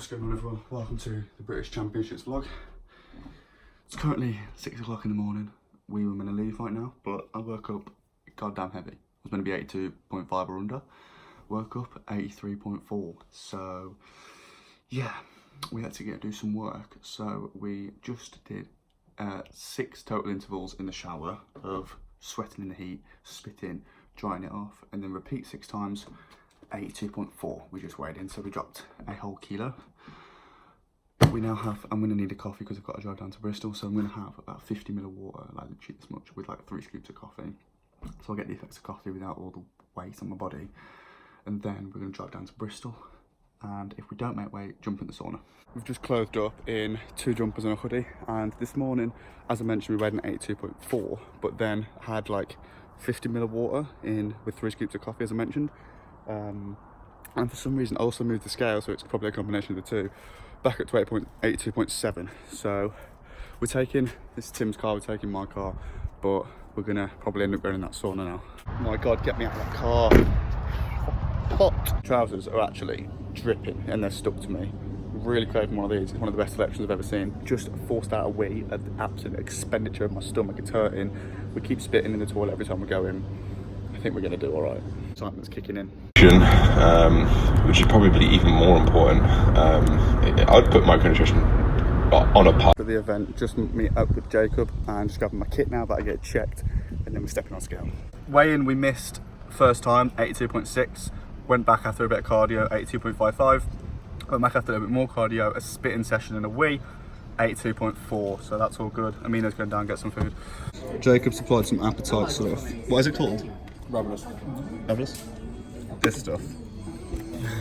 What's going on, everyone? Welcome to the British Championships vlog. It's currently 6 o'clock in the morning. We were going to leave right now, but I woke up goddamn heavy. I was going to be 82.5 or under. Woke up 83.4. So yeah, we had to do some work. So we just did 6 total intervals in the shower of sweating in the heat, spitting, drying it off, and then repeat 6 times. 82.4 we just weighed in, so we dropped a whole kilo. We now have, I'm going to need a coffee because I've got to drive down to Bristol, so I'm going to have about 50 ml of water, like literally this much, with like 3 scoops of coffee. So I'll get the effects of coffee without all the weight on my body, and then we're going to drive down to Bristol, and if we don't make weight, jump in the sauna. We've just clothed up in 2 jumpers and a hoodie, and this morning, as I mentioned, we weighed in 82.4, but then had like 50 ml of water in with 3 scoops of coffee, as I mentioned. And for some reason I also moved the scale, so it's probably a combination of the two, back up to 82.7. So we're taking, this is Tim's car, we're taking my car, but we're gonna probably end up going in that sauna now. My god, get me out of that car. Hot. Trousers are actually dripping and they're stuck to me. Really craving one of these. It's one of the best selections I've ever seen. Just forced out a wee at the absolute expenditure of my stomach. It's hurting. We keep spitting in the toilet every time we go in. I think we're going to do all right. Simon's kicking in. Which is probably even more important. I'd put micronutrition on a par. For the event, just meet up with Jacob and just grabbing my kit now that I get checked, and then we're stepping on scale. Weigh-in we missed first time, 82.6. Went back after a bit of cardio, 82.55. Went back after a little bit more cardio, a spitting session and a wee, 82.4. So that's all good. Amina's going down and get some food. Jacob supplied some appetite stuff. What is it called? Ravenous. Ravenous? This stuff.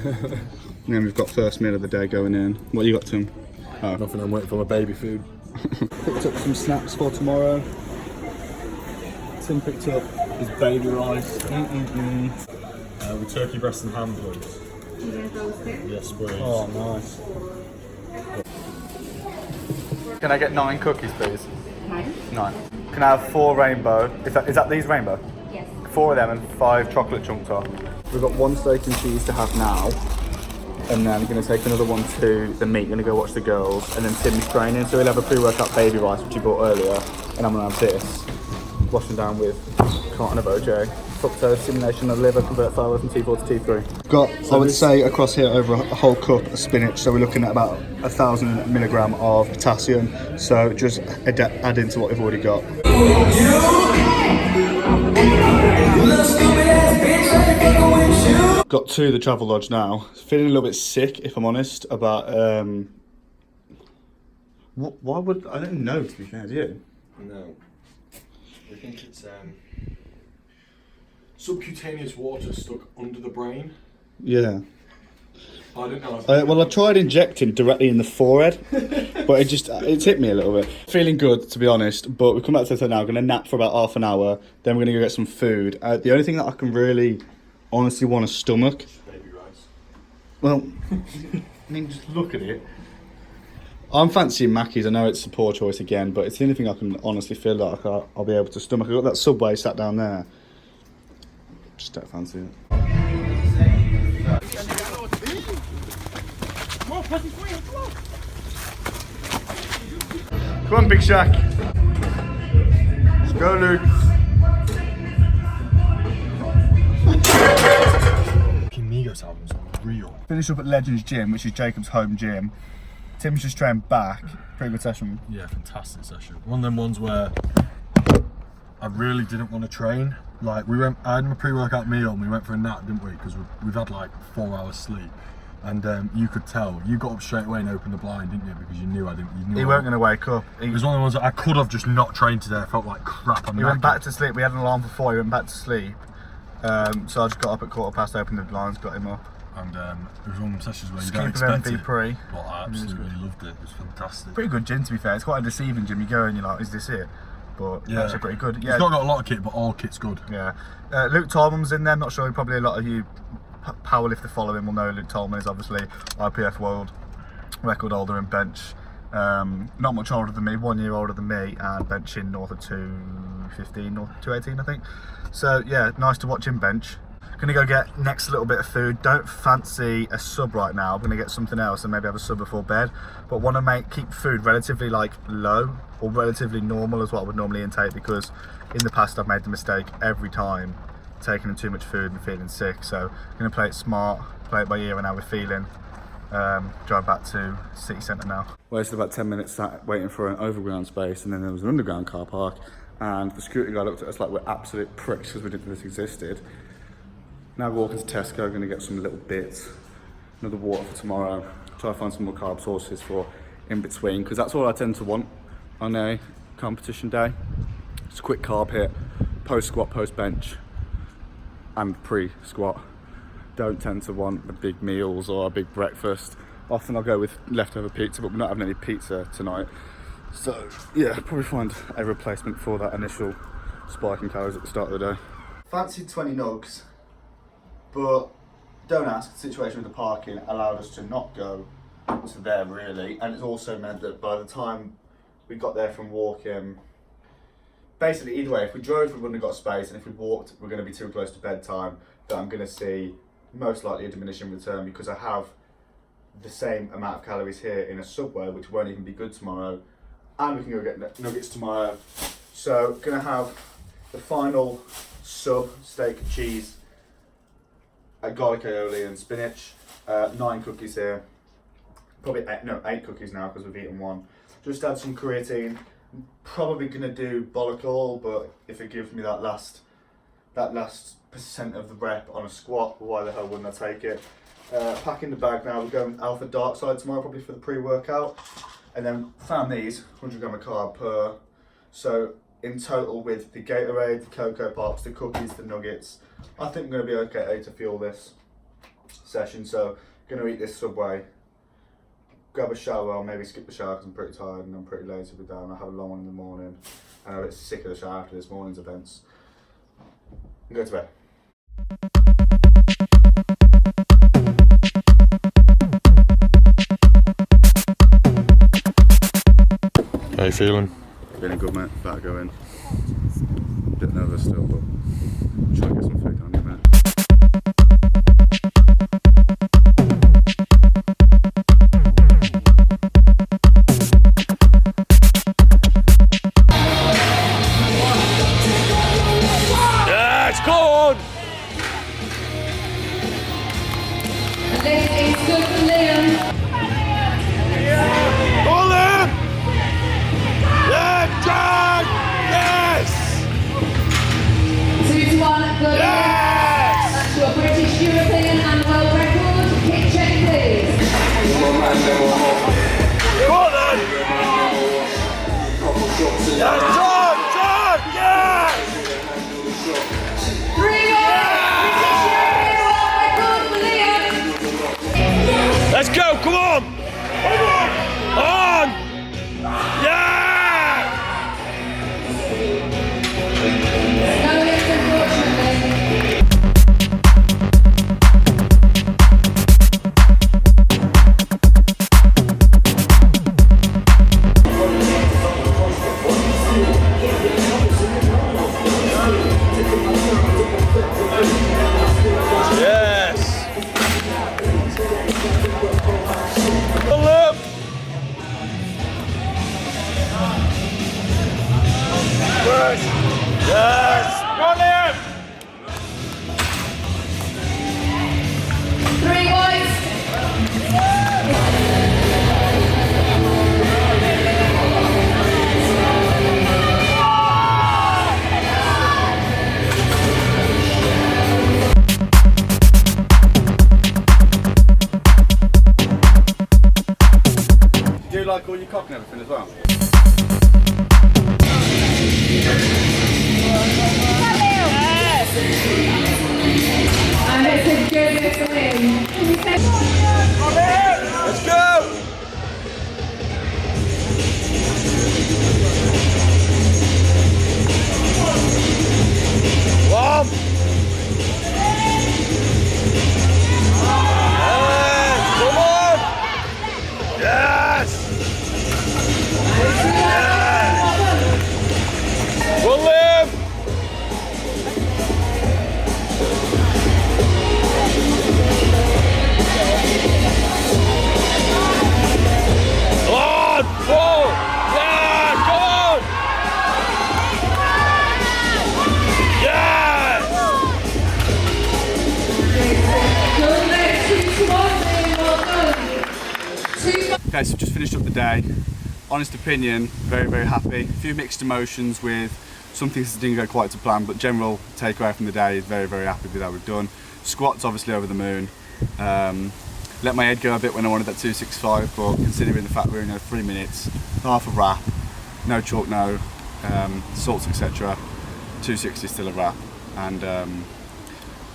And then we've got first meal of the day going in. What you got, Tim? Oh. Nothing, I'm waiting for my baby food. Picked up some snacks for tomorrow. Tim picked up his baby rice. With turkey breast and ham, please. Yes, please. Oh, nice. Can I get 9 cookies, please? 9. Can I have 4 rainbow? Is that these rainbow? Yes. 4 of them and 5 chocolate chunk top. We've got 1 steak and cheese to have now, and then I'm going to take another one to the meet. Going to go watch the girls, and then Tim's training, so he'll have a pre-workout baby rice which he bought earlier, and I'm going to have this, washing down with carton of OJ. Fructose, simulation of liver, convert fiber from T4 to T3. Got, I would say, across here over a whole cup of spinach, so we're looking at about 1,000 milligram of potassium. So just add into what we've already got. Got to the travel lodge now. Feeling a little bit sick, if I'm honest, about why would I don't know, to be fair, do you? No. I think it's subcutaneous water stuck under the brain. Yeah. I don't know. Well, I tried injecting directly in the forehead, but it's hit me a little bit. Feeling good, to be honest, but we come back to the now. I'm going to nap for about half an hour, then we're going to go get some food. The only thing that I can really honestly want to stomach... Baby rice. Well, I mean, just look at it. I'm fancying Mackey's. I know it's a poor choice again, but it's the only thing I can honestly feel like I'll be able to stomach. I've got that Subway sat down there. Just don't fancy it. Come on, Big Shack. Let's go, Luke. Migos album's real. Finish up at Legends Gym, which is Jacob's home gym. Tim's just trained back. Pretty good session. Yeah, fantastic session. One of them ones where I really didn't want to train. Like I had my pre-workout meal and we went for a nap, didn't we? Because we've had like 4 hours sleep. And you could tell. You got up straight away and opened the blind, didn't you? Because you knew I didn't. He weren't going to wake up. It was one of the ones that I could have just not trained today. I felt like crap. He went back to sleep. We had an alarm for 4. He went back to sleep. So I just got up at 15:15, opened the blinds, got him up. And it was one of them sessions where you Just don't keep him expect it. pre. But I absolutely loved it. It was fantastic. Pretty good gym, to be fair. It's quite a deceiving gym. You go and you're like, is this it? But yeah, actually pretty good. Yeah, it's not got a lot of kit, but all kit's good. Yeah. Luke Tolman's in there. I'm not sure. Probably a lot of you powerlifter following will know Luke Tolman is obviously IPF world record holder in bench. Not much older than me, 1 year older than me, and benching north of 215, north of 218, I think. So yeah, nice to watch him bench. Gonna go get next little bit of food. Don't fancy a sub right now. I'm gonna get something else and maybe have a sub before bed. But want to keep food relatively like low or relatively normal as what I would normally intake, because in the past I've made the mistake every time taking in too much food and feeling sick. So gonna play it smart, play it by ear and how we're feeling. Drive back to city centre now. Wasted about 10 minutes sat waiting for an overground space, and then there was an underground car park, and the security guy looked at us like we're absolute pricks because we didn't know this existed. Now we're walking to Tesco, going to get some little bits, another water for tomorrow, try to find some more carb sources for in between, because that's all I tend to want on a competition day. Just a quick carb hit, post squat, post bench, and pre-squat. Don't tend to want the big meals or a big breakfast. Often I'll go with leftover pizza, but we're not having any pizza tonight. So yeah, probably find a replacement for that initial spike in calories at the start of the day. Fancied 20 nugs, but don't ask, the situation with the parking allowed us to not go to there really, and it's also meant that by the time we got there from walking, basically either way, if we drove we wouldn't have got space, and if we walked we're going to be too close to bedtime, that I'm going to see most likely a diminishing return, because I have the same amount of calories here in a Subway, which won't even be good tomorrow, and we can go get nuggets tomorrow. So gonna have the final sub, steak, cheese, garlic aioli and spinach, 9 cookies here, probably 8 cookies now because we've eaten 1. Just add some creatine, probably gonna do bollock all, but if it gives me that last percent of the rep on a squat, why the hell wouldn't I take it? Pack in the bag now. We're going Alpha Dark Side tomorrow, probably for the pre-workout, and then found these 100 gram of carb per. So in total, with the Gatorade, the Cocoa Pops, the cookies, the nuggets, I think I'm going to be okay to fuel this session. So going to eat this Subway, grab a shower, or maybe skip the shower because I'm pretty tired and I'm pretty lazy with that, and I'll have a long one in the morning, and I'm a bit sick of the shower after this morning's events. And go to bed. How you feeling? Feeling good, mate. Better go in. A bit nervous still, but try and get some food down here, mate. Let's go, come on! On! Yeah! No hits, unfortunately. Yes! Go on, Liam! 3 whites. Do you like all your cock and everything as well? And it's a good for him. Let's go! One! Yes! Come on! Yes! Yes! Well Okay, so just finished up the day. Honest opinion, very, very happy. A few mixed emotions with some things that didn't go quite to plan, but general takeaway from the day is very, very happy with how we've done. Squats obviously over the moon. Let my head go a bit when I wanted that 265, but considering the fact we're in 3 minutes, half a wrap, no chalk, no salts, etc. 260 is still a wrap. And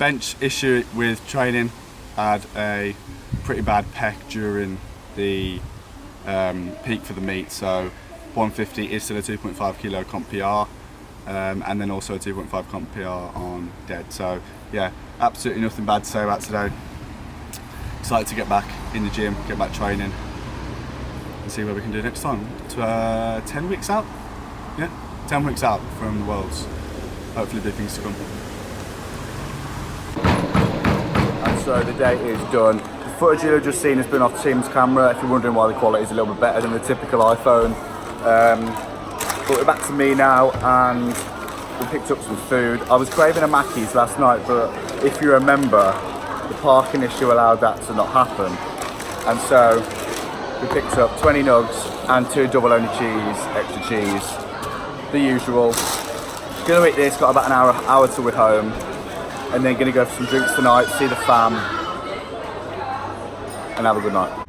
bench issue with training. Had a pretty bad pec during the peak for the meet, so 150 is still a 2.5 kilo comp PR, and then also a 2.5 comp PR on dead. So yeah, absolutely nothing bad to say about today. Excited to get back in the gym, get back training, and see what we can do next time. 10 weeks out? Yeah, 10 weeks out from the Worlds. Hopefully big things to come. And so the day is done. The footage you've just seen has been off Tim's camera. If you're wondering why the quality is a little bit better than the typical iPhone. But we're back to me now, and we picked up some food. I was craving a Mackey's last night, but if you remember, the parking issue allowed that to not happen. And so we picked up 20 nugs and 2 double only cheese, extra cheese, the usual. Gonna eat this, got about an hour till we're home, and then gonna go for some drinks tonight, see the fam, and have a good night.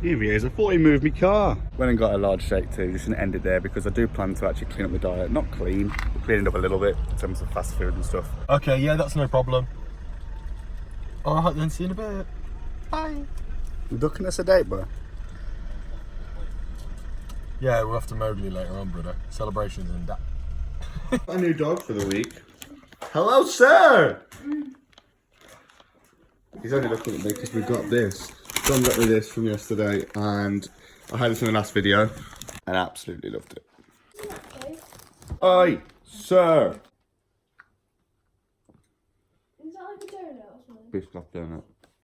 Here he is. I thought he moved my car. Went and got a large shake too, just gonna end it there because I do plan to actually clean up the diet. Not clean, but clean it up a little bit in terms of fast food and stuff. Okay, yeah, that's no problem. Alright then, see you in a bit. Bye. You looking at us a date, bro? Yeah, we're off to Mowgli later on, brother. Celebrations and that. A new dog for the week. Hello, sir! He's only looking at me because we got this. John got me this from yesterday, and I had this in the last video, and I absolutely loved it. Oi, sir! Is that like a donut or something? Biscuit donut.